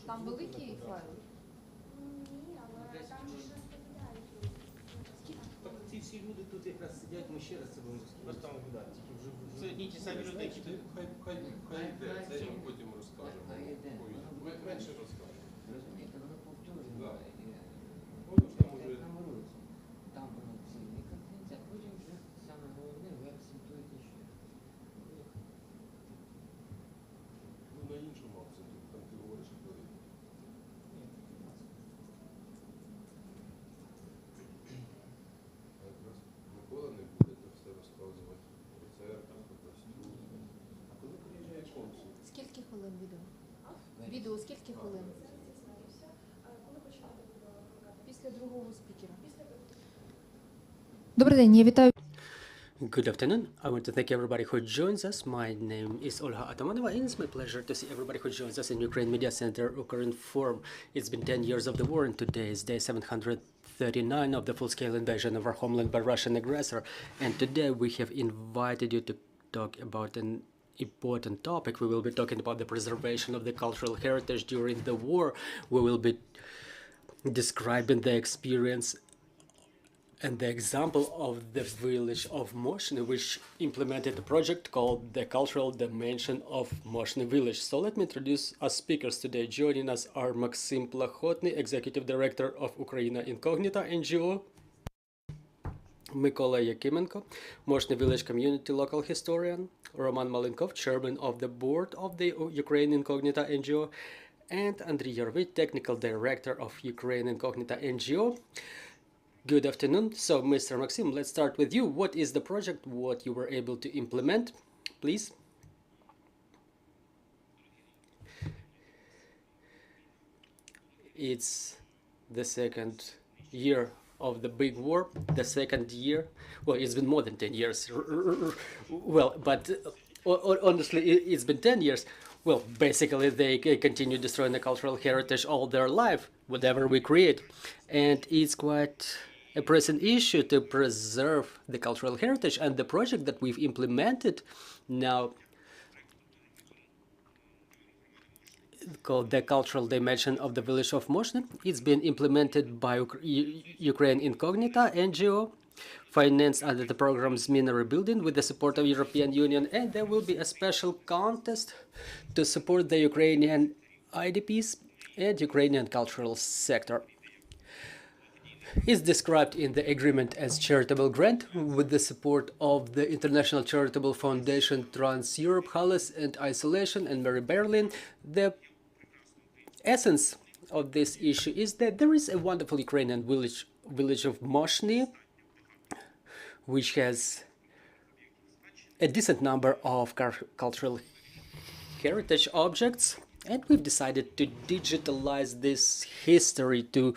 Там великий файл? Ні, але там же ж розповідають. Ці всі люди тут якраз сидять, ми ще раз це будемо розповідати. Це одні ті самі люди, які тут. Хай йде, це я потім розкажемо. Ми менше розкажемо. Розумієте, воно повторює. Да. Воно Там уже там воруться. Там воно цілий контент, а потім вже саме головне ви акцентуєте ще. ну, на іншому акценті, там ти говориш, що якраз Микола не буде це все розказувати. Про церкву, про костюм. А коли приїжджає консул? Скільки хвилин відео? Відео скільки хвилин? Коли починати буде викликати? Після другого спікера. Після Добрий день, я вітаю. Good afternoon. I want to thank everybody who joins us. My name is Olga Atamanova, and it's my pleasure to see everybody who joins us in Ukraine Media Center Ukraine Forum. It's been 10 years of the war, and today is day 739 of the full-scale invasion of our homeland by Russian aggressor. And today we have invited you to talk about an important topic. We will be talking about the preservation of the cultural heritage during the war. We will be describing the experience and the example of the village of Moshny, which implemented a project called the Cultural Dimension of Moshny Village. So let me introduce our speakers today. Joining us are Maksym, Plakhotnyi, Executive Director of Ukraina Incognita NGO, Mykola Yakymenko, Moshny Village Community Local Historian, Malenkov, Chairman of the Board of the Ukraine Incognita NGO, and Andriy Yervit, Technical Director of Ukraine Incognita NGO. Good afternoon. So, Mr. Maksym, let's start with you. What is the project? What you were able to implement, please? It's the second year of the big war. The second year. Well, it's been more than 10 years. Well, but honestly, it's been 10 years. Well, basically, they continue destroying the cultural heritage all their life, whatever we create. And it's quite a pressing issue to preserve the cultural heritage. And the project that we've implemented now, called the Cultural Dimension of the Village of Moshny, it's been implemented by Ukraine Incognita NGO, financed under the program ZMINA Rebuilding with the support of European Union, and there will be a special contest to support the Ukrainian IDPs and Ukrainian cultural sector. It's described in the agreement as charitable grant with the support of the International Charitable Foundation Trans-Europe, Halles and Isolation and Mary Berlin. The essence of this issue is that there is a wonderful Ukrainian village of Moshny, which has a decent number of cultural heritage objects, and we've decided to digitalize this history to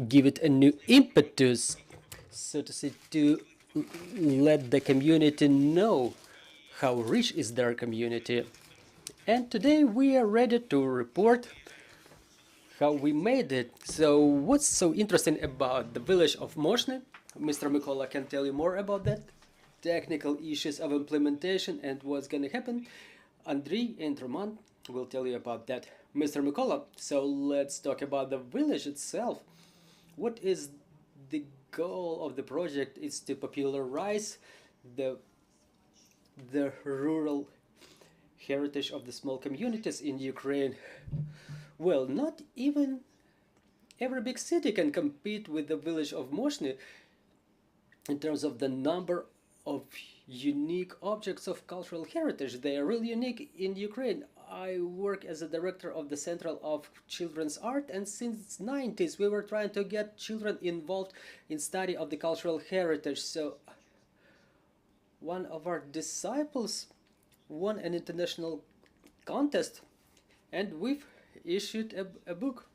give it a new impetus, so to say, to let the community know how rich is their community. And today we are ready to report how we made it. So what's so interesting about the village of Moshny? Mr. Mykola can tell you more about that, technical issues of implementation and what's going to happen. Andriy and Roman will tell you about that. Mr. Mykola, so let's talk about the village itself. What is the goal of the project? Is to popularize the rural heritage of the small communities in Ukraine. Well, not even every big city can compete with the village of Moshny in terms of the number of unique objects of cultural heritage. They are really unique in Ukraine. I work as a director of the Center of Children's Art, and since the 90s we were trying to get children involved in study of the cultural heritage. So one of our disciples won an international contest, and we've issued a book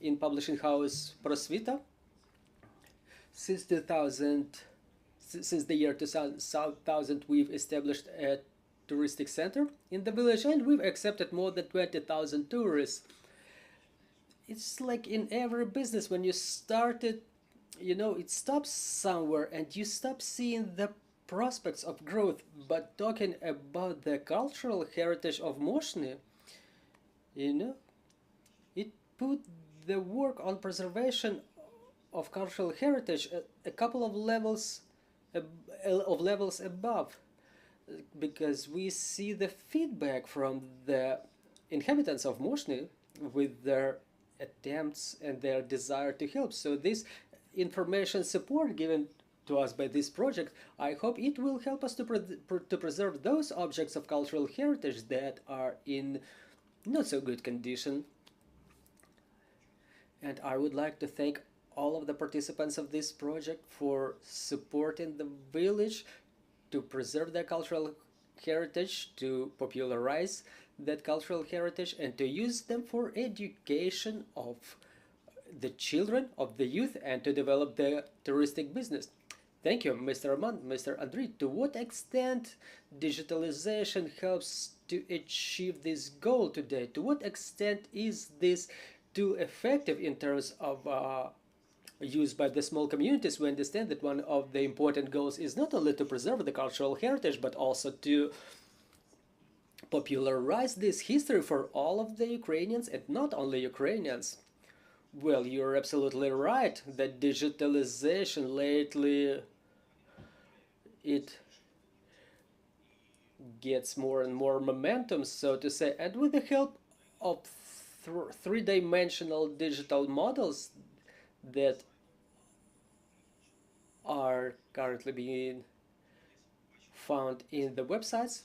in publishing house Prosvita. Since the year 2000, we've established a touristic center in the village, and we've accepted more than 20,000 tourists. It's like in every business, when you start it, you know, it stops somewhere and you stop seeing the prospects of growth. But talking about the cultural heritage of Moshny, You know, it put the work on preservation of cultural heritage a couple of levels above, because we see the feedback from the inhabitants of Moshny with their attempts and their desire to help. So this information support given to us by this project, I hope it will help us to preserve those objects of cultural heritage that are in not so good condition. And I would like to thank all of the participants of this project for supporting the village to preserve their cultural heritage, to popularize that cultural heritage, and to use them for education of the children, of the youth, and to develop the touristic business. Thank you, Mr. Armand, Mr. Andriy. To what extent digitalization helps to achieve this goal today? To what extent is this tool effective in terms of used by the small communities? We understand that one of the important goals is not only to preserve the cultural heritage, but also to popularize this history for all of the Ukrainians, and not only Ukrainians. Well, you're absolutely right that digitalization lately, it gets more and more momentum, so to say, and with the help of three-dimensional digital models that are currently being found in the websites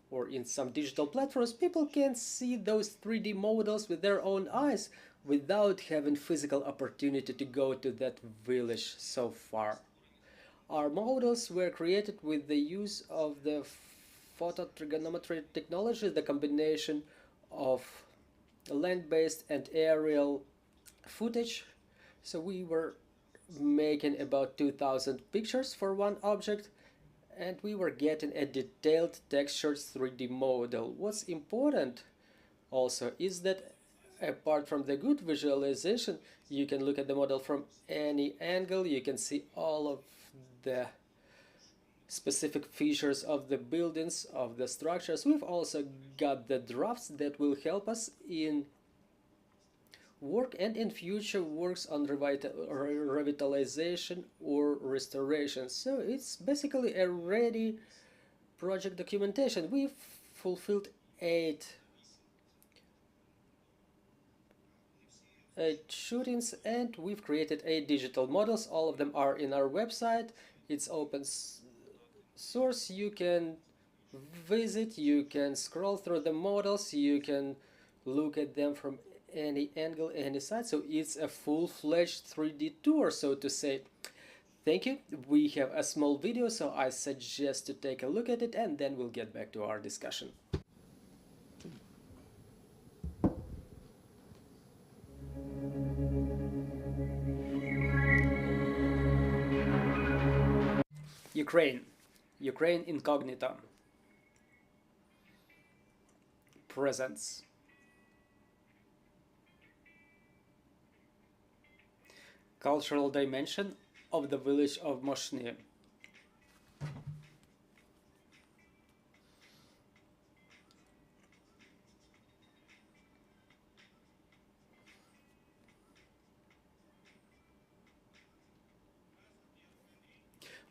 or in some digital platforms, people can see those 3D models with their own eyes without having physical opportunity to go to that village so far. Our models were created with the use of the phototrigonometry technology, the combination of land-based and aerial footage. So we were making about 2000 pictures for one object, and we were getting a detailed textured 3D model. What's important also is that apart from the good visualization, you can look at the model from any angle, you can see all of the specific features of the buildings, of the structures. We've also got the drafts that will help us in work and in future works on revitalization or restoration. So it's basically a ready project documentation. We've fulfilled eight shootings, and we've created 8 digital models. All of them are in our website. It's open source. You can visit, you can scroll through the models, you can look at them from any angle, any side. So it's a full-fledged 3D tour, so to say. Thank you. We have a small video, so I suggest to take a look at it, and then we'll get back to our discussion. Ukraine Incognita presents cultural dimension of the village of Moshny.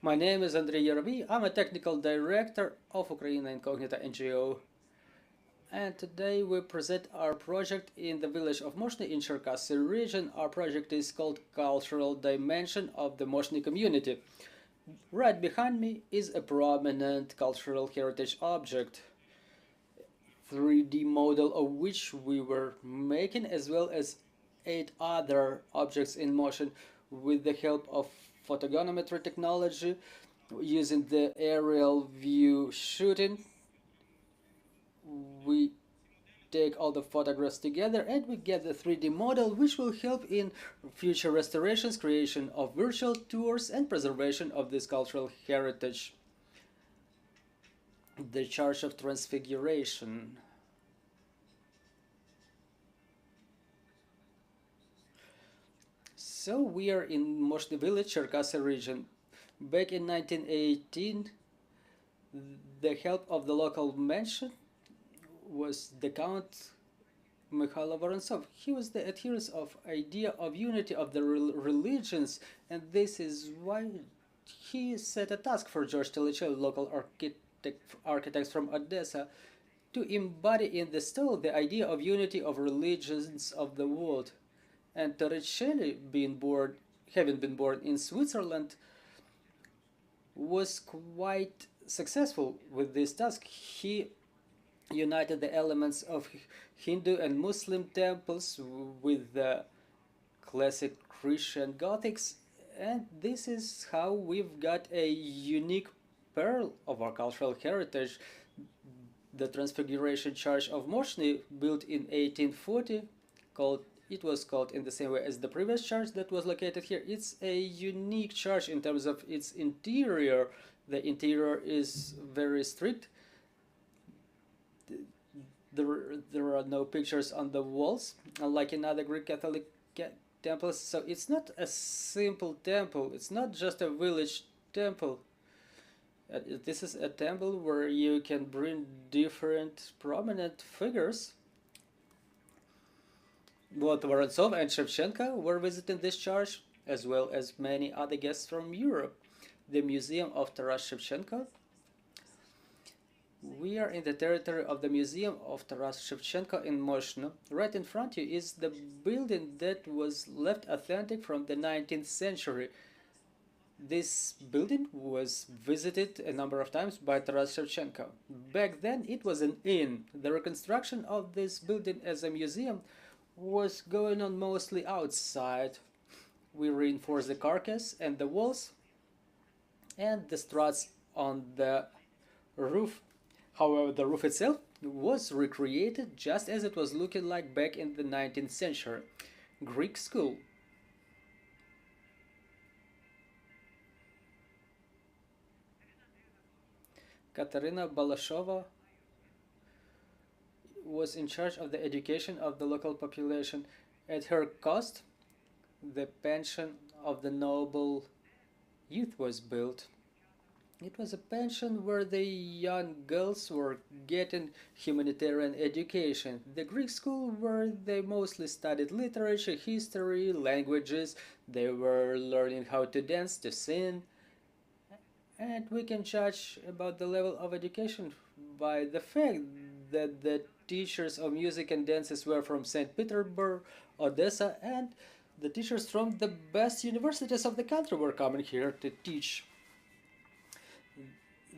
My name is Andrei Yaroviy. I'm a technical director of Ukraine Incognita NGO. And today we present our project in the village of Moshny in Cherkasy region. Our project is called Cultural Dimension of the Moshny Community. Right behind me is a prominent cultural heritage object, 3D model of which we were making, as well as 8 other objects in motion with the help of photogrammetry technology, using the aerial view shooting. We take all the photographs together and we get the 3D model, which will help in future restorations, creation of virtual tours, and preservation of this cultural heritage. The Charge of Transfiguration. So we are in Moshny Village, Cherkasy region. Back in 1918, the help of the local mansion was the Count Mykola Vorontsov. He was the adherent of idea of unity of the religions, and this is why he set a task for George Telechev, local architects from Odessa, to embody in the style the idea of unity of religions of the world. And Torricelli, having been born in Switzerland, was quite successful with this task. He united the elements of Hindu and Muslim temples with the classic Christian Gothics, and this is how we've got a unique pearl of our cultural heritage. The Transfiguration Church of Moshny, built in 1840, it was called in the same way as the previous church that was located here. It's a unique church in terms of its interior. The interior is very strict. There are no pictures on the walls, unlike in other Greek Catholic temples. So it's not a simple temple. It's not just a village temple. This is a temple where you can bring different prominent figures. Both Vorontsov and Shevchenko were visiting this church, as well as many other guests from Europe. The Museum of Taras Shevchenko. We are in the territory of the Museum of Taras Shevchenko in Moshny. Right in front of you is the building that was left authentic from the 19th century. This building was visited a number of times by Taras Shevchenko. Back then it was an inn. The reconstruction of this building as a museum was going on mostly outside. We reinforced the carcass and the walls and the struts on the roof. However, the roof itself was recreated just as it was looking like back in the 19th century. Greek school. Katerina Balashova was in charge of the education of the local population. At her cost, the pension of the noble youth was built. It was a pension where the young girls were getting humanitarian education. The Greek school where they mostly studied literature, history, languages. They were learning how to dance, to sing. And we can judge about the level of education by the fact that the teachers of music and dances were from St. Petersburg, Odessa, and the teachers from the best universities of the country were coming here to teach.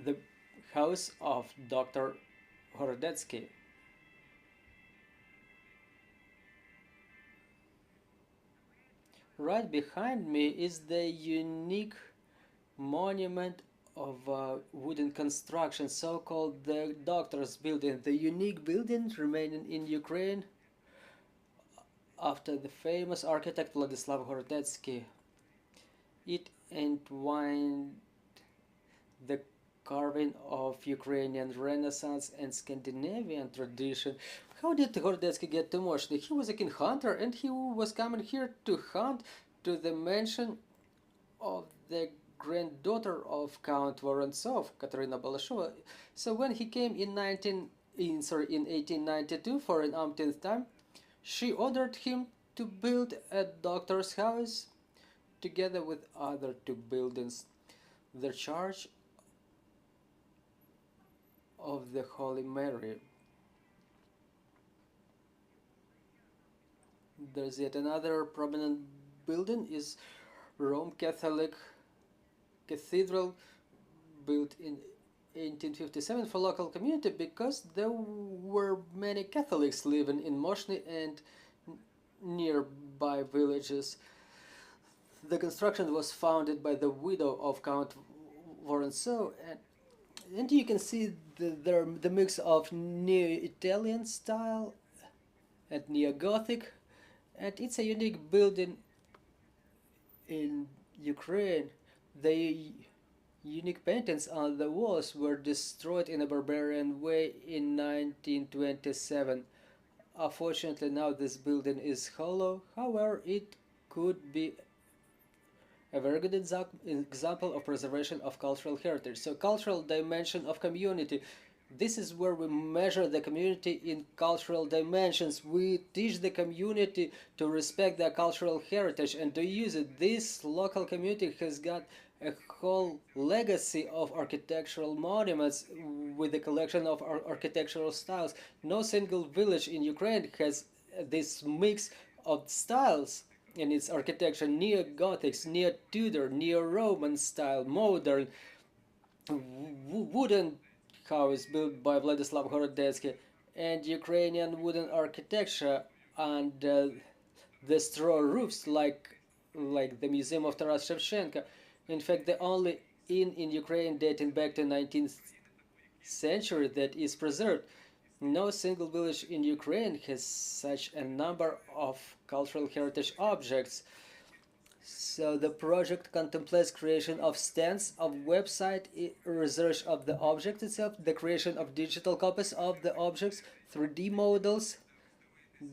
The house of Dr. Hordetsky. Right behind me is the unique monument of wooden construction, so-called the Doctor's Building, the unique building remaining in Ukraine after the famous architect Vladislav Hordetsky. It entwined the carving of Ukrainian Renaissance and Scandinavian tradition. How did Hordetsky get to Moshny? He was a king hunter and he was coming here to hunt to the mansion of the granddaughter of Count Vorontsov, Katerina Balashova. So when he came in 1892 for an umpteenth time, she ordered him to build a doctor's house together with other two buildings. The Church of the Holy Mary. There's yet another prominent building is Rome Catholic Cathedral, built in 1857 for local community because there were many Catholics living in Moshny and nearby villages. The construction was founded by the widow of Count Vorontsov, and you can see the mix of Neo-Italian style and Neo-Gothic, and it's a unique building in Ukraine. The unique paintings on the walls were destroyed in a barbarian way in 1927. Unfortunately, now this building is hollow. However, it could be a very good example of preservation of cultural heritage. So cultural dimension of community. This is where we measure the community in cultural dimensions. We teach the community to respect their cultural heritage and to use it. This local community has got a whole legacy of architectural monuments with a collection of architectural styles. No single village in Ukraine has this mix of styles in its architecture: neo-Gothic, neo-Tudor, neo-Roman style, modern, wooden house built by Vladislav Horodetsky, and Ukrainian wooden architecture, and the straw roofs like the Museum of Taras Shevchenko. In fact, the only inn in Ukraine dating back to 19th century that is preserved. No single village in Ukraine has such a number of cultural heritage objects. So the project contemplates creation of stands, of website, research of the object itself, the creation of digital copies of the objects, 3D models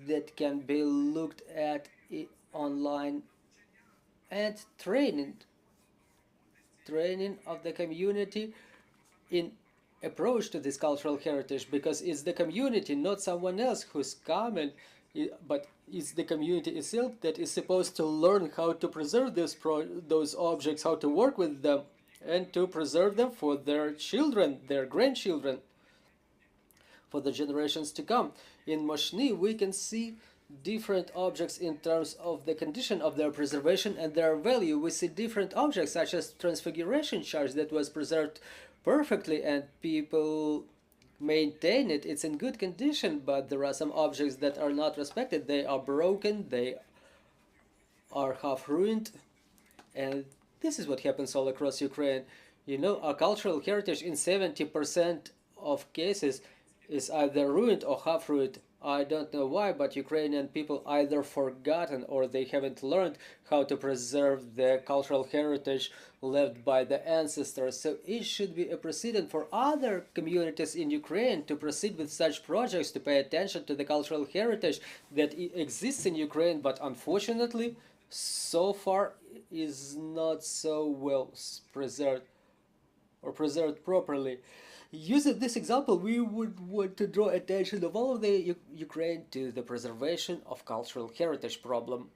that can be looked at online, and training of the community in approach to this cultural heritage, because it's the community, not someone else, who's coming, but it's the community itself that is supposed to learn how to preserve those objects, how to work with them, and to preserve them for their children, their grandchildren, for the generations to come. In Moshny, we can see different objects in terms of the condition of their preservation and their value. We see different objects, such as Transfiguration Church, that was preserved perfectly and people maintain it. It's in good condition, but there are some objects that are not respected. They are broken, they are half ruined, and this is what happens all across Ukraine. You know, our cultural heritage in 70% of cases is either ruined or half ruined. I don't know why, but Ukrainian people either forgotten or they haven't learned how to preserve the cultural heritage left by the ancestors. So it should be a precedent for other communities in Ukraine to proceed with such projects, to pay attention to the cultural heritage that exists in Ukraine, but unfortunately, so far is not so well preserved or preserved properly. Using this example, we would want to draw attention of all of the Ukraine to the preservation of cultural heritage problem.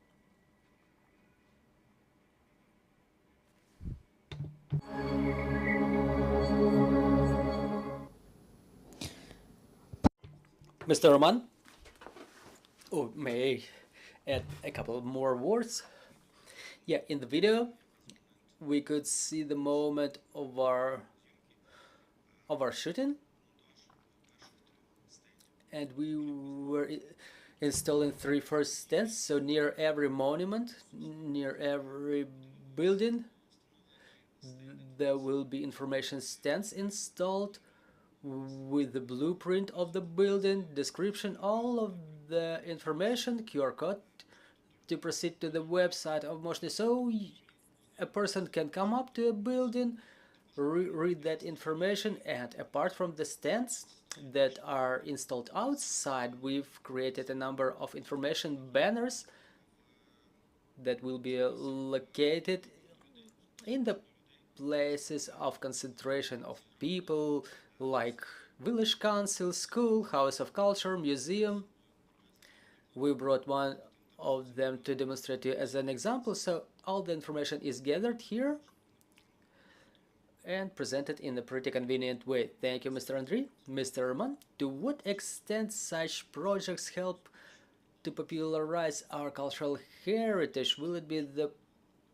Mr. Roman? Oh, may I add a couple more words? Yeah, in the video, we could see the moment of our shooting, and we were installing 3 first stands, so near every monument, near every building, there will be information stands installed with the blueprint of the building, description, all of the information, QR code to proceed to the website of Moshny. So a person can come up to a building, read that information, and apart from the stands that are installed outside, we've created a number of information banners that will be located in the places of concentration of people, like village council, school, house of culture, museum. We brought one of them to demonstrate to you as an example. So all the information is gathered here and presented in a pretty convenient way. Thank you, Mr. Andriy. Mr. Roman, to what extent such projects help to popularize our cultural heritage? Will it be the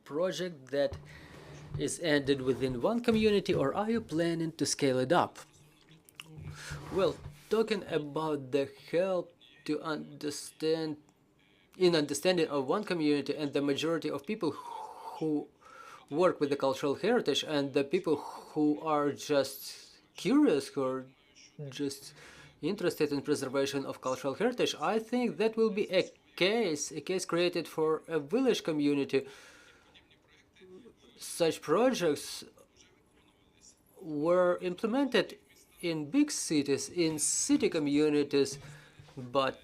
project that is ended within one community, or are you planning to scale it up? Well, talking about the help to understanding of one community and the majority of people who work with the cultural heritage and the people who are just curious, who are just interested in preservation of cultural heritage, I think that will be a case created for a village community. Such projects were implemented in big cities, in city communities, but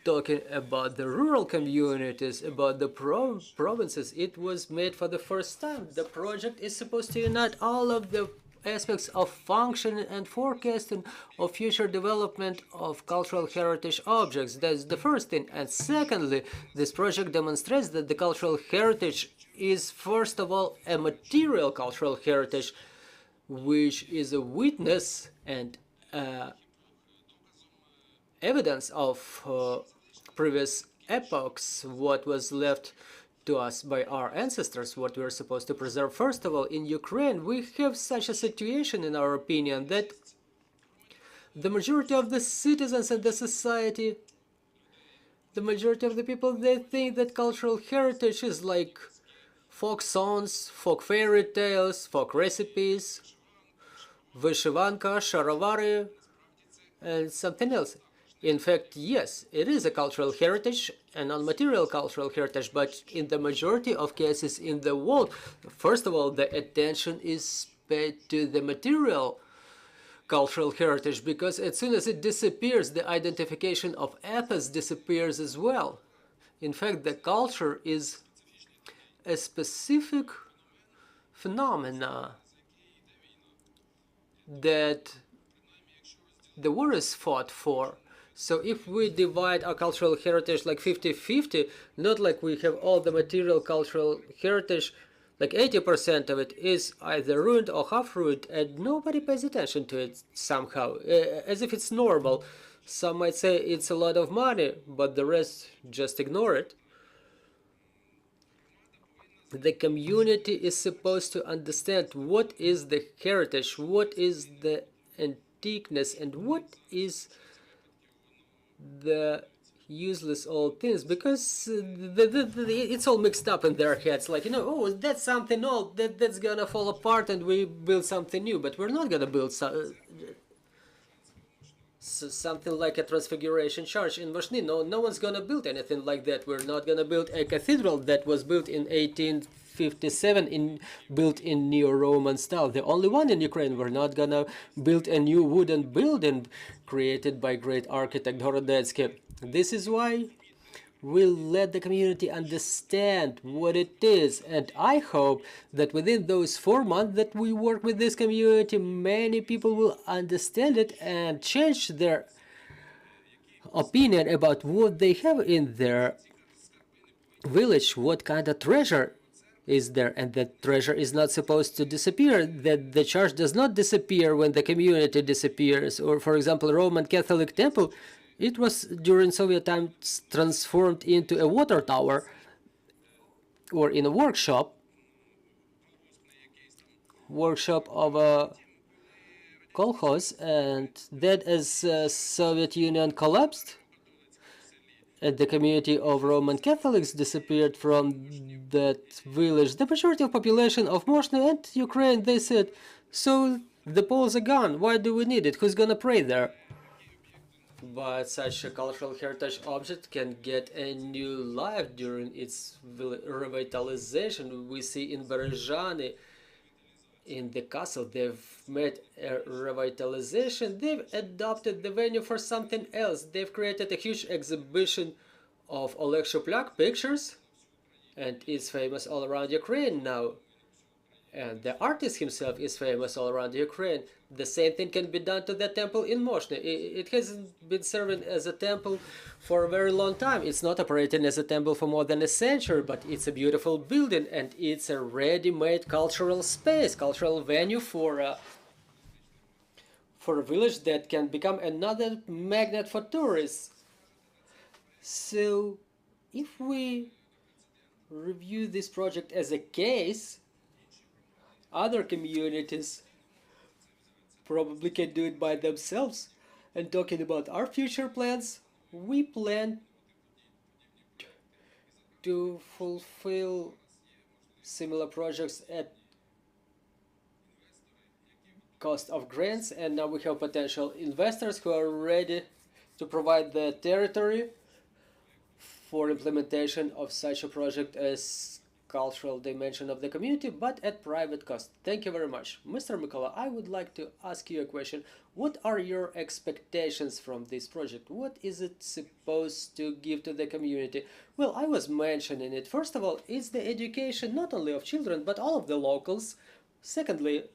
talking about the rural communities, about the provinces, it was made for the first time. The project is supposed to unite all of the aspects of functioning and forecasting of future development of cultural heritage objects. That's the first thing. And secondly, this project demonstrates that the cultural heritage is, first of all, a material cultural heritage, which is a witness and evidence of previous epochs, what was left to us by our ancestors, what we are supposed to preserve. First of all, in Ukraine, we have such a situation, in our opinion, that the majority of the citizens and the society, the majority of the people, they think that cultural heritage is like folk songs, folk fairy tales, folk recipes, vyshivanka, sharavary, and something else. In fact, yes, it is a cultural heritage, a non-material cultural heritage, but in the majority of cases in the world, first of all, the attention is paid to the material cultural heritage, because as soon as it disappears, the identification of ethos disappears as well. In fact, the culture is a specific phenomena that the war is fought for. So if we divide our cultural heritage like 50-50, not like we have all the material cultural heritage, like 80% of it is either ruined or half ruined, and nobody pays attention to it somehow, as if it's normal. Some might say it's a lot of money, but the rest just ignore it. The community is supposed to understand what is the heritage, what is the antiqueness, and what is the useless old things, because it's all mixed up in their heads, like, oh, that's something old, that's gonna fall apart and we build something new. But we're not gonna build something like a Transfiguration Church in Moshny. No one's gonna build anything like that. We're not gonna build a cathedral that was built in 1857, built in Neo-Roman style, the only one in Ukraine. We're not gonna build a new wooden building created by great architect Horodetsky. This is why we'll let the community understand what it is, and I hope that within those 4 months that we work with this community, many people will understand it and change their opinion about what they have in their village, what kind of treasure is there, and that treasure is not supposed to disappear, that the church does not disappear when the community disappears. Or, for example, Roman Catholic temple, it was during Soviet times transformed into a water tower or in a workshop of a kolkhoz, and then as Soviet Union collapsed and the community of Roman Catholics disappeared from that village, the majority of population of Moshny and Ukraine, they said, so the Poles are gone, why do we need it, who's gonna pray there? But such a cultural heritage object can get a new life during its revitalization. We see in Berezhany, in the castle, they've made a revitalization. They've adopted the venue for something else. They've created a huge exhibition of Oleg Shuplyak pictures, and it's famous all around Ukraine now. And the artist himself is famous all around Ukraine. The same thing can be done to the temple in Moshny. It hasn't been serving as a temple for a very long time. It's not operating as a temple for more than a century, but it's a beautiful building, and it's a ready-made cultural space, cultural venue for a village that can become another magnet for tourists. So, if we review this project as a case, other communities probably can do it by themselves. And talking about our future plans, we plan to fulfill similar projects at cost of grants, and now we have potential investors who are ready to provide the territory for implementation of such a project as cultural dimension of the community, but at private cost. Thank you very much. Mr. Mykola, I would like to ask you a question. What are your expectations from this project? What is it supposed to give to the community? Well, I was mentioning it. First of all, it's the education not only of children, but all of the locals. Secondly,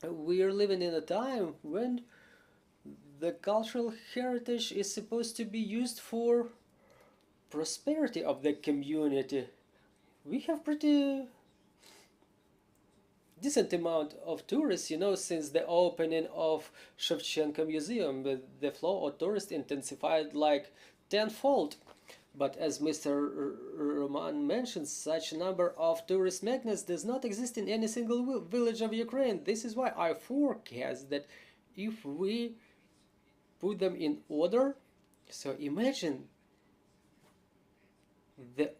we are living in a time when the cultural heritage is supposed to be used for prosperity of the community. We have pretty decent amount of tourists, since the opening of Shevchenko Museum. The flow of tourists intensified like tenfold. But as Mr. Roman mentioned, such a number of tourist magnets does not exist in any single village of Ukraine. This is why I forecast that if we put them in order, so imagine the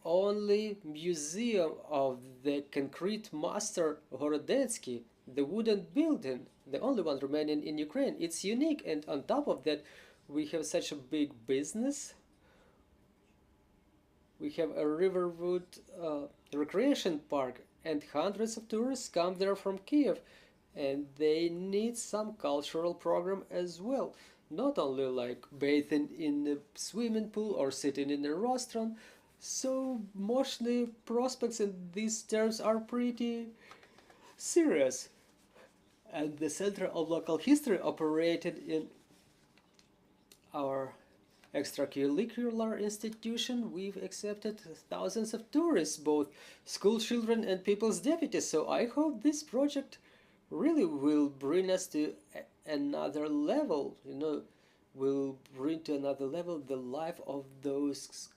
only museum of the concrete master Horodetsky, the wooden building, the only one remaining in Ukraine. It's unique, and on top of that, we have such a big business. We have a Riverwood recreation park, and hundreds of tourists come there from Kiev, and they need some cultural program as well. Not only like bathing in a swimming pool or sitting in a restaurant. So Moshny prospects in these terms are pretty serious. And the Center of Local History operated in our extracurricular institution. We've accepted thousands of tourists, both school children and people's deputies. So I hope this project really will bring us to another level, will bring to another level the life of those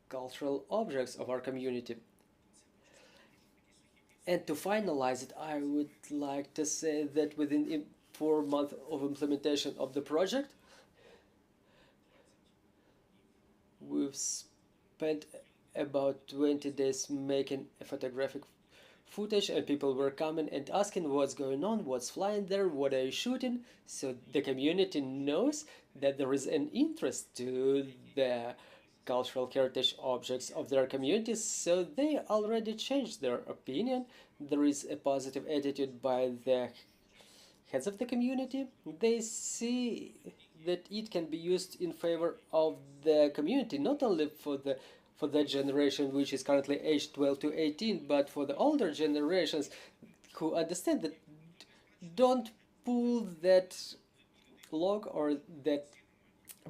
cultural objects of our community. And to finalize it, I would like to say that within 4 months of implementation of the project, we've spent about 20 days making a photographic footage, and people were coming and asking what's going on, what's flying there, what are you shooting. So the community knows that there is an interest to the cultural heritage objects of their communities, so they already changed their opinion. There is a positive attitude by the heads of the community. They see that it can be used in favor of the community, not only for that generation which is currently aged 12 to 18, but for the older generations who understand that don't pull that log or that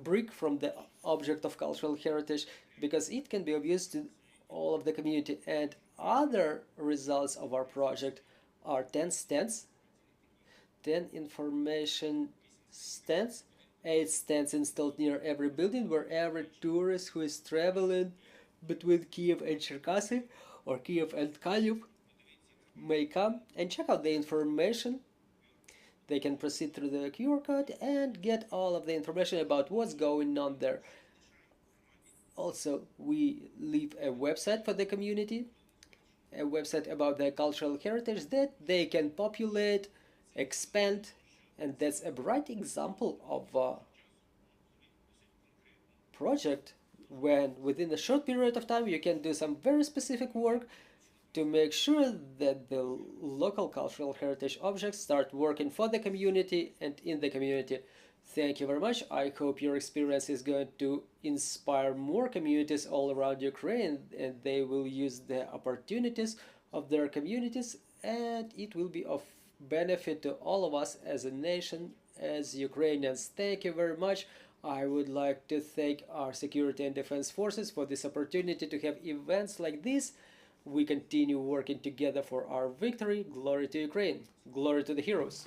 brick from the object of cultural heritage, because it can be of use to all of the community. And other results of our project are 10 stands, 10 information stands, 8 stands installed near every building, where every tourist who is traveling between Kiev and Cherkasy or Kiev and Kyiv may come and check out the information. They can proceed through the QR code and get all of the information about what's going on there. Also, we leave a website for the community, a website about the cultural heritage that they can populate, expand, and that's a bright example of a project when within a short period of time you can do some very specific work to make sure that the local cultural heritage objects start working for the community and in the community. Thank you very much. I hope your experience is going to inspire more communities all around Ukraine, and they will use the opportunities of their communities, and it will be of benefit to all of us as a nation, as Ukrainians. Thank you very much. I would like to thank our security and defense forces for this opportunity to have events like this. We continue working together for our victory. Glory to Ukraine. Glory to the heroes.